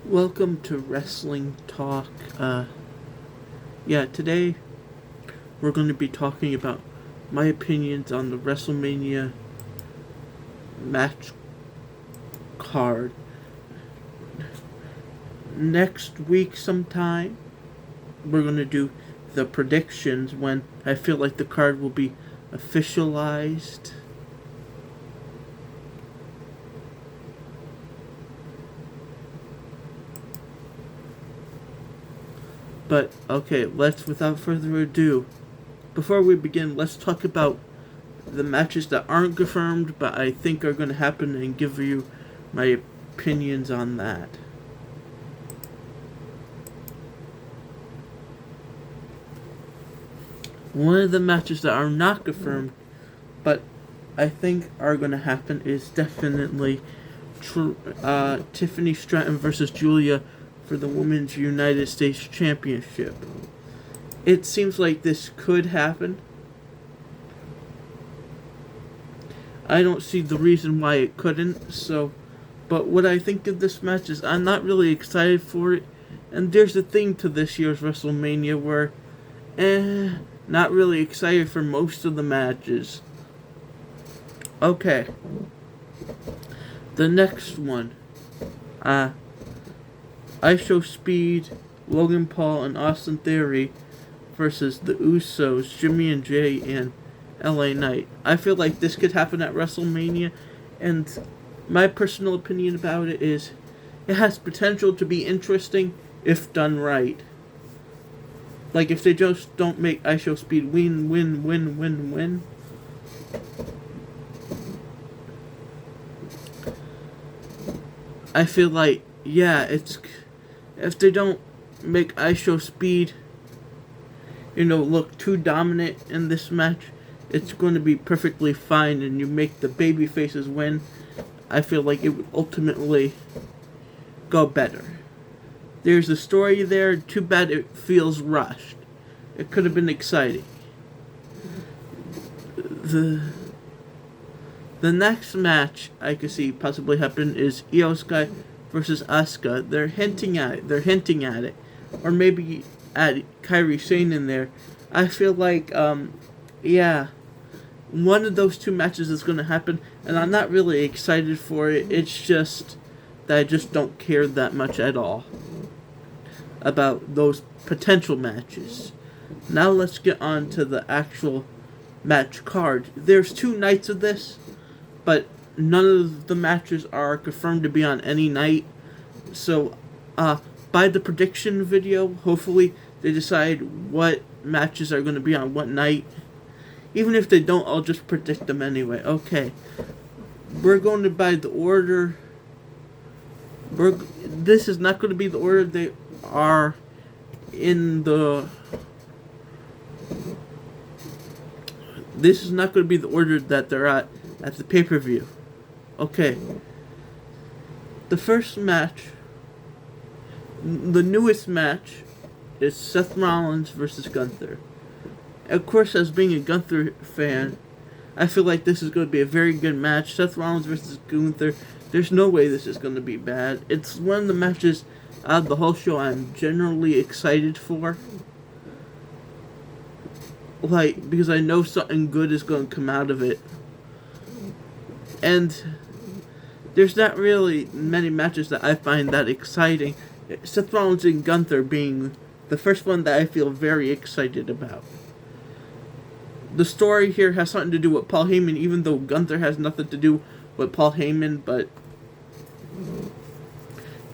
Welcome to Wrestling Talk. Today we're going to be talking about my opinions on the WrestleMania match card. Next week sometime, we're going to do the predictions when I feel like the card will be officialized. But, okay, without further ado, before we begin, let's talk about the matches that aren't confirmed, but I think are going to happen, and give you my opinions on that. One of the matches that are not confirmed, but I think are going to happen, is definitely Tiffany Stratton versus Julia for the Women's United States Championship. It seems like this could happen. I don't see the reason why it couldn't, but what I think of this match is I'm not really excited for it, and there's a thing to this year's WrestleMania where, not really excited for most of the matches. Okay. The next one. ISO Speed, Logan Paul, and Austin Theory versus the Usos, Jimmy and Jay, and LA Knight. I feel like this could happen at WrestleMania, and my personal opinion about it is it has potential to be interesting if done right. Like, if they just don't make ISO Speed win. I feel like, if they don't make ISO Speed, look too dominant in this match, it's going to be perfectly fine, and you make the baby faces win, I feel like it would ultimately go better. There's a story there, too bad it feels rushed. It could have been exciting. The next match I could see possibly happen is Io Sky versus Asuka. They're hinting at it. Or maybe add Kairi Sane in there. I feel like, one of those two matches is going to happen, and I'm not really excited for it. It's just that I just don't care that much at all about those potential matches. Now let's get on to the actual match card. There's 2 nights of this, but none of the matches are confirmed to be on any night. So, by the prediction video, hopefully they decide what matches are going to be on what night. Even if they don't, I'll just predict them anyway. Okay. We're going to by the order. This is not going to be the order they are in the... This is not going to be the order that they're at the pay-per-view. Okay. The first match, the newest match, is Seth Rollins versus Gunther. Of course, as being a Gunther fan, I feel like this is going to be a very good match. Seth Rollins versus Gunther, there's no way this is going to be bad. It's one of the matches out of the whole show I'm generally excited for. Because I know something good is going to come out of it. And there's not really many matches that I find that exciting. Seth Rollins and Gunther being the first one that I feel very excited about. The story here has something to do with Paul Heyman, even though Gunther has nothing to do with Paul Heyman, but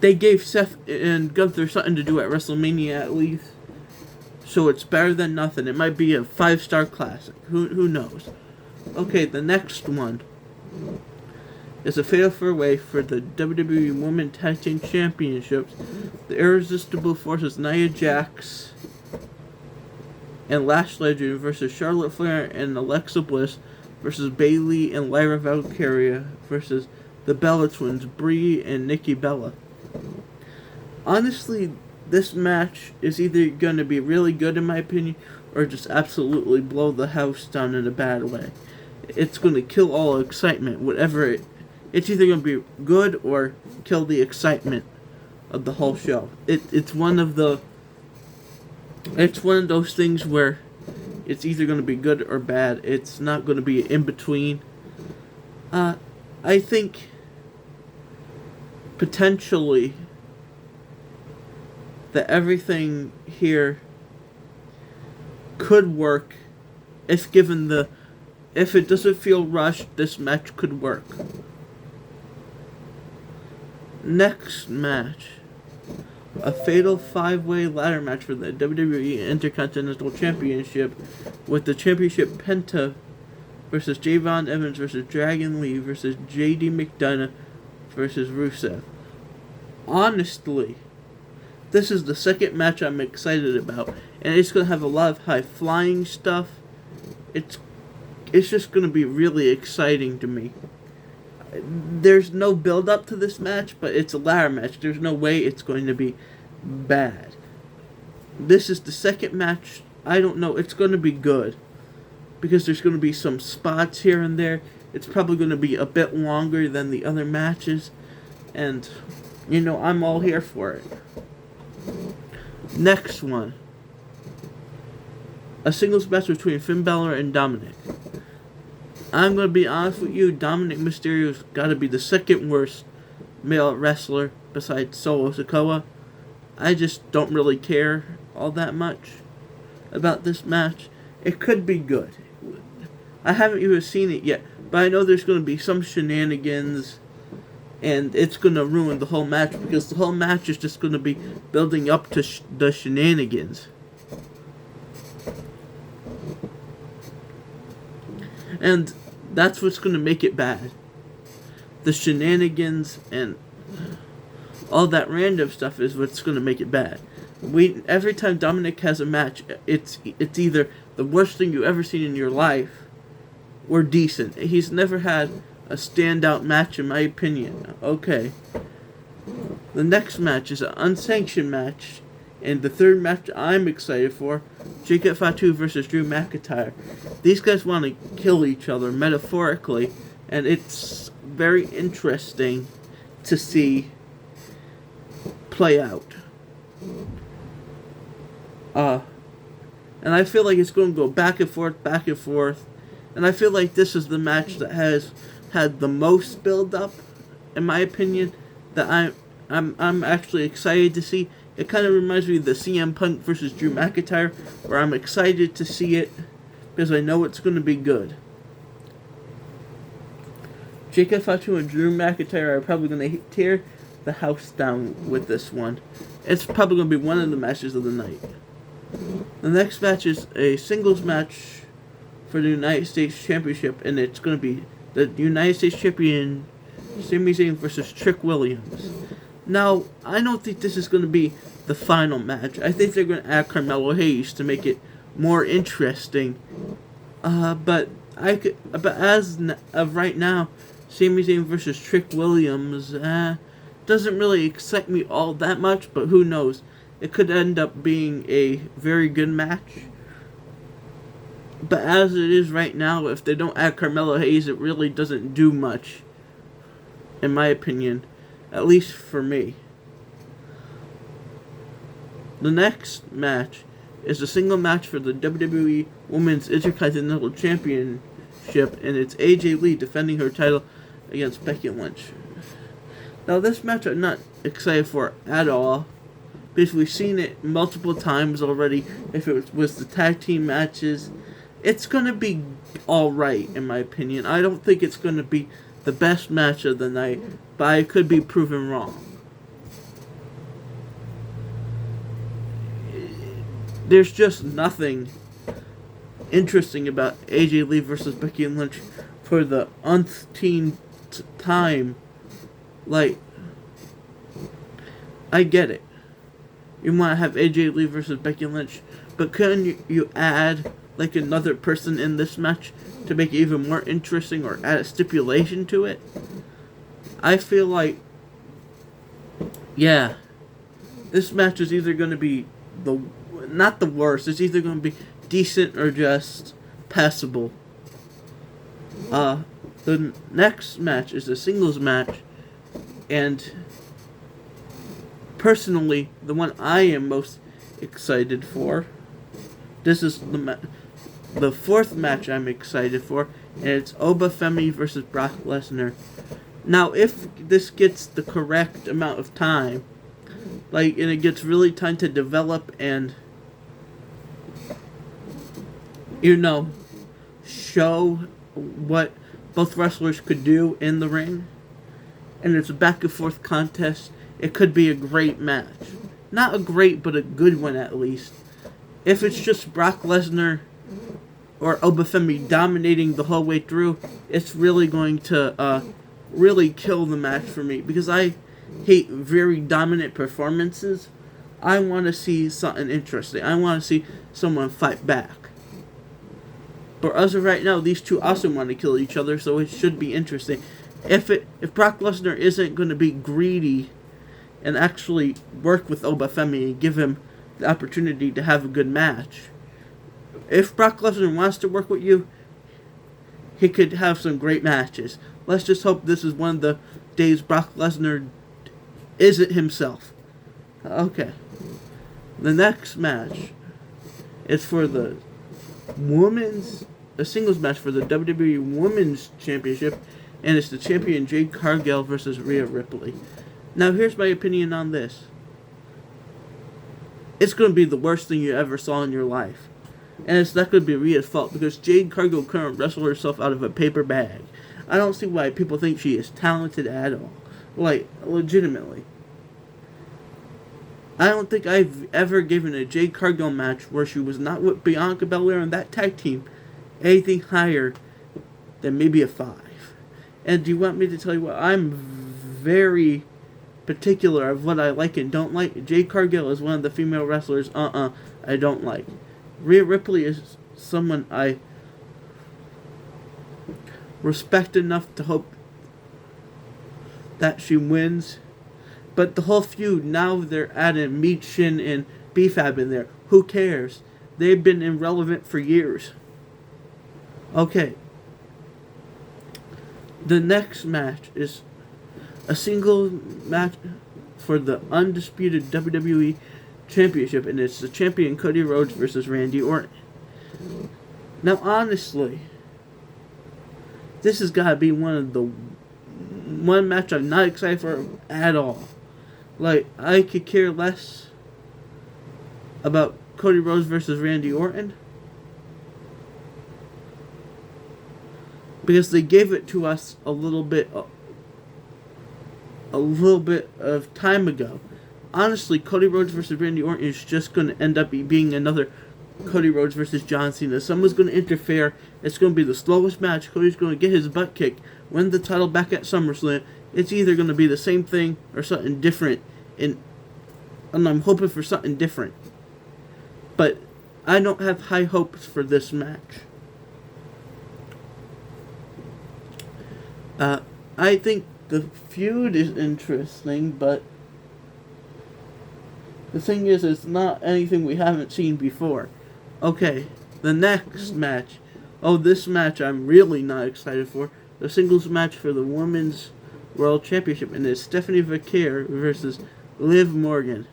they gave Seth and Gunther something to do at WrestleMania at least. So it's better than nothing. It might be a 5-star classic. Who knows? Okay, the next one is a fatal 4-way for the WWE Women's Tag Team Championships. The Irresistible Forces Nia Jax and Lash Legend versus Charlotte Flair and Alexa Bliss versus Bayley and Lyra Valkyria versus the Bella Twins, Brie and Nikki Bella. Honestly, this match is either going to be really good in my opinion, or just absolutely blow the house down in a bad way. It's going to kill all excitement, it's either going to be good or kill the excitement of the whole show. It's one of those things where it's either going to be good or bad. It's not going to be in between. I think potentially that everything here could work if it doesn't feel rushed. This match could work. Next match, a fatal 5-way ladder match for the WWE Intercontinental Championship, with the championship Penta versus Javon Evans versus Dragon Lee versus JD McDonough versus Rusev. Honestly, this is the second match I'm excited about, and it's going to have a lot of high-flying stuff. It's just going to be really exciting to me. There's no build-up to this match, but it's a ladder match. There's no way it's going to be bad. This is the second match. I don't know. It's going to be good, because there's going to be some spots here and there. It's probably going to be a bit longer than the other matches, and, I'm all here for it. Next one. A singles match between Finn Balor and Dominic. I'm going to be honest with you, Dominic Mysterio's got to be the second worst male wrestler besides Solo Sikoa. I just don't really care all that much about this match. It could be good. I haven't even seen it yet, but I know there's going to be some shenanigans, and it's going to ruin the whole match, because the whole match is just going to be building up to the shenanigans. And that's what's going to make it bad. The shenanigans and all that random stuff is what's going to make it bad. Every time Dominic has a match, it's either the worst thing you've ever seen in your life or decent. He's never had a standout match, in my opinion. Okay. The next match is an unsanctioned match, and the third match I'm excited for, Jacob Fatu versus Drew McIntyre. These guys want to kill each other, metaphorically, and it's very interesting to see play out. And I feel like it's going to go back and forth, and I feel like this is the match that has had the most build-up, in my opinion, that I'm actually excited to see. It kind of reminds me of the CM Punk versus Drew McIntyre, where I'm excited to see it because I know it's going to be good. Jacob Fatu and Drew McIntyre are probably going to tear the house down with this one. It's probably going to be one of the matches of the night. The next match is a singles match for the United States Championship, and it's going to be the United States Champion Sami Zayn versus Trick Williams. Now, I don't think this is going to be the final match. I think they're going to add Carmelo Hayes to make it more interesting. But as of right now, Sami Zayn versus Trick Williams doesn't really excite me all that much. But who knows? It could end up being a very good match. But as it is right now, if they don't add Carmelo Hayes, it really doesn't do much, in my opinion. At least for me. The next match is a single match for the WWE Women's Intercontinental Championship, and it's AJ Lee defending her title against Becky Lynch. Now, this match I'm not excited for at all, because we've seen it multiple times already. If it was the tag team matches, it's going to be alright, in my opinion. I don't think it's going to be the best match of the night, but I could be proven wrong. There's just nothing interesting about AJ Lee versus Becky Lynch for the umpteenth time. Like, I get it. You want to have AJ Lee versus Becky Lynch, but couldn't you add like another person in this match to make it even more interesting, or add a stipulation to it? I feel like, yeah, this match is either going to be not the worst, it's either going to be decent or just passable. The next match is a singles match, and personally, the one I am most excited for. This is the fourth match I'm excited for, and it's Obafemi versus Brock Lesnar. Now, if this gets the correct amount of time, and it gets really time to develop and, show what both wrestlers could do in the ring, and it's a back and forth contest, it could be a great match. Not a great, but a good one at least. If it's just Brock Lesnar or Obafemi dominating the whole way through, it's really going to really kill the match for me, because I hate very dominant performances. I want to see something interesting. I want to see someone fight back. But as of right now, these two also want to kill each other, so it should be interesting. If Brock Lesnar isn't going to be greedy and actually work with Obafemi and give him the opportunity to have a good match, if Brock Lesnar wants to work with you, he could have some great matches. Let's just hope this is one of the days Brock Lesnar isn't himself. Okay. The next match is for a singles match for the WWE Women's Championship, and it's the champion Jade Cargill versus Rhea Ripley. Now, here's my opinion on this. It's going to be the worst thing you ever saw in your life. And it's not going to be Rhea's fault, because Jade Cargill couldn't wrestle herself out of a paper bag. I don't see why people think she is talented at all. Legitimately. I don't think I've ever given a Jade Cargill match where she was not with Bianca Belair and that tag team anything higher than maybe a 5. And do you want me to tell you what? I'm very particular of what I like and don't like. Jade Cargill is one of the female wrestlers I don't like. Rhea Ripley is someone I respect enough to hope that she wins. But the whole feud, now they're adding Meat Shin and B-Fab in there. Who cares? They've been irrelevant for years. Okay. The next match is a single match for the undisputed WWE Championship, and it's the champion Cody Rhodes versus Randy Orton. Now, honestly, this has got to be one match I'm not excited for at all. I could care less about Cody Rhodes versus Randy Orton, because they gave it to us a little bit of time ago. Honestly, Cody Rhodes versus Randy Orton is just going to end up being another Cody Rhodes versus John Cena. Someone's going to interfere. It's going to be the slowest match. Cody's going to get his butt kicked, win the title back at SummerSlam. It's either going to be the same thing or something different. And I'm hoping for something different. But I don't have high hopes for this match. I think the feud is interesting, but the thing is, it's not anything we haven't seen before. Okay, the next match. Oh, this match I'm really not excited for. The singles match for the Women's World Championship, and it's Stephanie Vaquer versus Liv Morgan.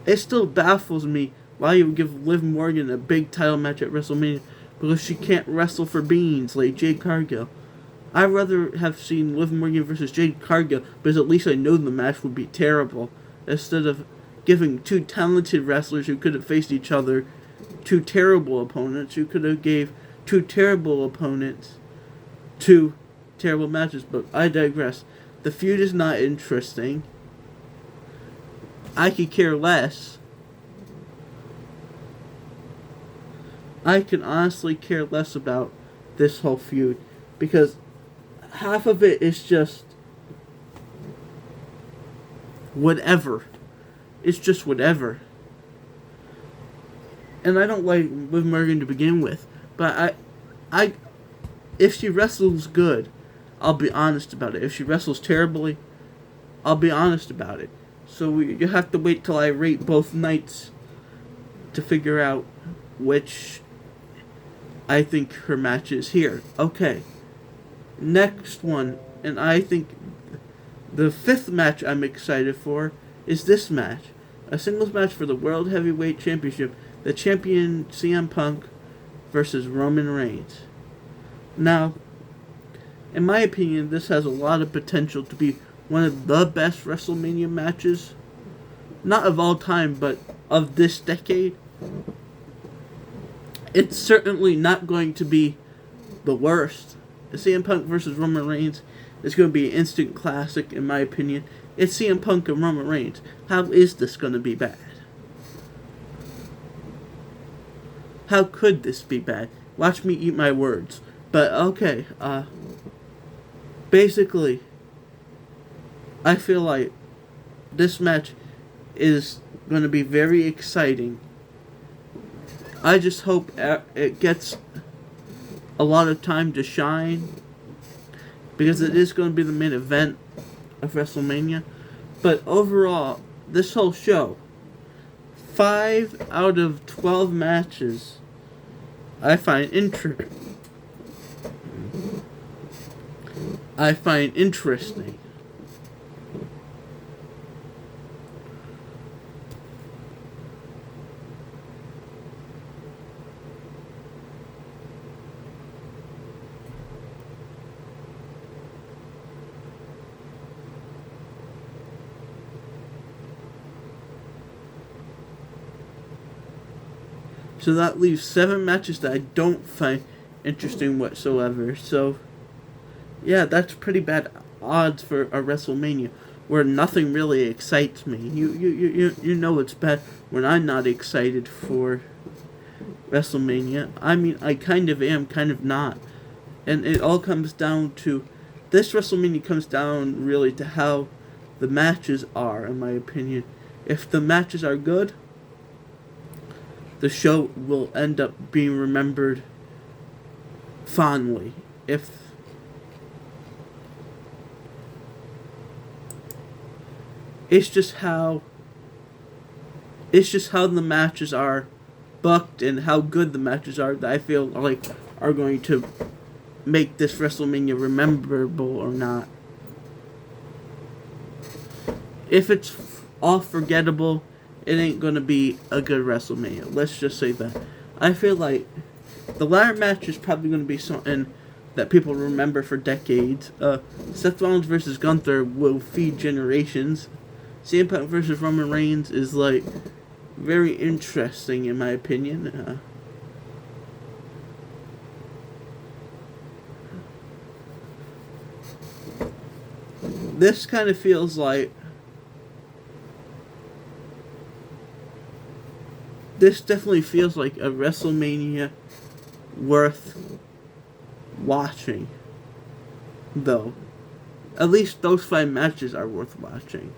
It still baffles me why you would give Liv Morgan a big title match at WrestleMania, because she can't wrestle for beans like Jade Cargill. I'd rather have seen Liv Morgan versus Jade Cargill, because at least I know the match would be terrible, instead of giving two talented wrestlers who could have faced each other two terrible opponents, who could have gave two terrible opponents two terrible matches. But I digress. The feud is not interesting. I could care less. I can honestly care less about this whole feud, because half of it is just whatever. It's just whatever. And I don't like Liv Morgan to begin with, but if she wrestles good, I'll be honest about it. If she wrestles terribly, I'll be honest about it. So you have to wait till I rate both nights to figure out which I think her match is here. Okay. Next one, and I think The fifth match I'm excited for is this match. A singles match for the World Heavyweight Championship. The champion CM Punk versus Roman Reigns. Now, in my opinion, this has a lot of potential to be one of the best WrestleMania matches. Not of all time, but of this decade. It's certainly not going to be the worst. CM Punk versus Roman Reigns is going to be an instant classic, in my opinion. It's CM Punk and Roman Reigns. How is this going to be bad? How could this be bad? Watch me eat my words. But okay, basically, I feel like this match is going to be very exciting. I just hope it gets a lot of time to shine, because it is going to be the main event of WrestleMania. But overall, this whole show, 5 out of 12 matches, I find interesting. So that leaves 7 matches that I don't find interesting whatsoever. So, yeah, that's pretty bad odds for a WrestleMania where nothing really excites me. You know it's bad when I'm not excited for WrestleMania. I mean, I kind of am, kind of not. And it all comes down to, this WrestleMania comes down really to how the matches are, in my opinion. If the matches are good, the show will end up being remembered fondly. It's just how the matches are booked and how good the matches are that I feel like are going to make this WrestleMania rememberable or not. If it's all forgettable, it ain't gonna be a good WrestleMania. Let's just say that. I feel like the ladder match is probably gonna be something that people remember for decades. Seth Rollins versus Gunther will feed generations. CM Punk versus Roman Reigns is like very interesting in my opinion. This kind of feels like this definitely feels like a WrestleMania worth watching, though. At least those 5 matches are worth watching.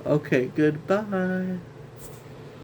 Okay, goodbye.